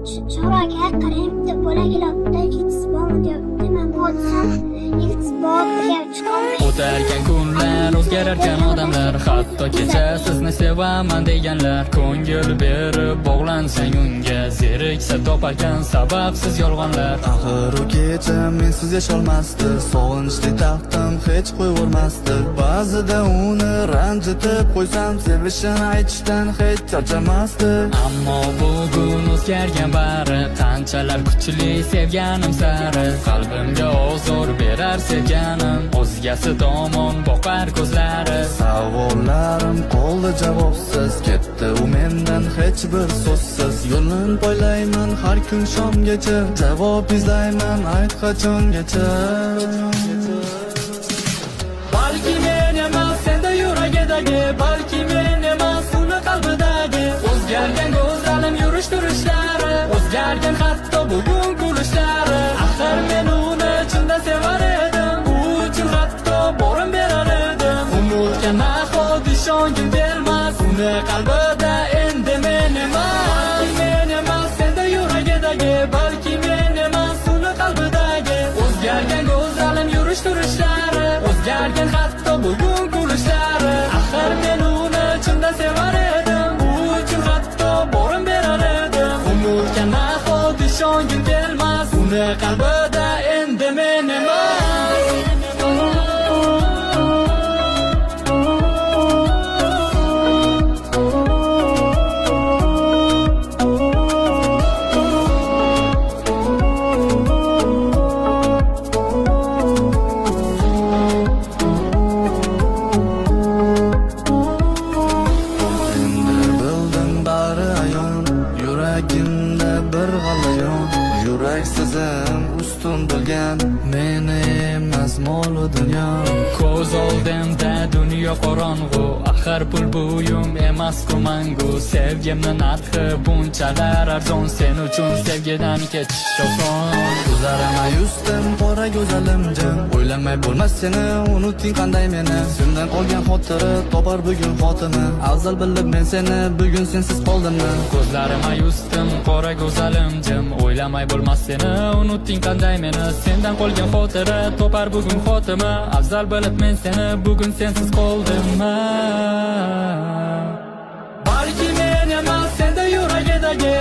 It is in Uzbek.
Choraga qarayib bitta bo'lak ilotda ikkitasi bormi deyapti. Men bu desam ikkitasi bor deya chiqolmaydi. O'tarkan kunlar, o'zgararkan odamlar, hatto kecha sizni sevaman deganlar. Ko'ngil berib bog'lansang unga, zeriksa toparkan sababsiz yolg'onlar. Axir u kecha mensiz yasholmasdi, sog'inchli taxtim hech qo'yvormasdi. Ba'zida uni ranjitib qo'ysam, sevishini aytishdan hech charchamasdi. Ammo bugun o'zgargan bari, qanchalar kuchli sevganim sari. Qalbimga ozor berar sevganim, o'zgasi tomon boqar ko'zlari. Savollarim qoldi javobsiz, ketdi u mendan hech bir so'zsiz. Yo'lini poylayman har kun shomgacha, javob izlayman ayt qachongacha. Balki men emas senda yuragidagi, balki men emas uni qalbidagi. O'zgargan go'zalim yurish turishlari, o'zgargan hatto bugun kulishlari. Axir men uni chinda sevar edim, u uchun hatto borim berar edim. Umutga nahot ishongim bermas, uni qalbida endi men emas. Men emas senda yuragidagi, balki men emas uni qalbidagi. O'zgargan go'zalim yurish turishlari, o'zgargan hatto bugun kulishlari. Axir men uni chinda sevar edim, u uchun hatto borim berar edim. Umutga nahot ishongim kelmas, uni qalbida endi men emas. Yuragimda bir g'alayon, yuraksizim ustun bo'lgan, meni emas mol-u dunyo. Ko'z oldimda dunyo qorong'u, axir pul buyum emas-ku mangu. Sevgimni narxi bunchalar arzon, sen uchun sevgidan ketish oson. Ko'zlarima yuzdim qora go'zalimjim, o'ylamay bo'lmas seni unuting qanday meni. Sendan qolgan xotira topar bugun xotini, afzal bilib men seni bugun sensiz qoldimmi. Ko'zlarima yuzdim qora go'zalimjim, o'ylamay bo'lmas seni unuting qanday meni. Sendan qolgan xotira topar bugun xotima, afzal bilib men seni bugun sensiz qoldimmi. Balki men emas senda yuragidagi,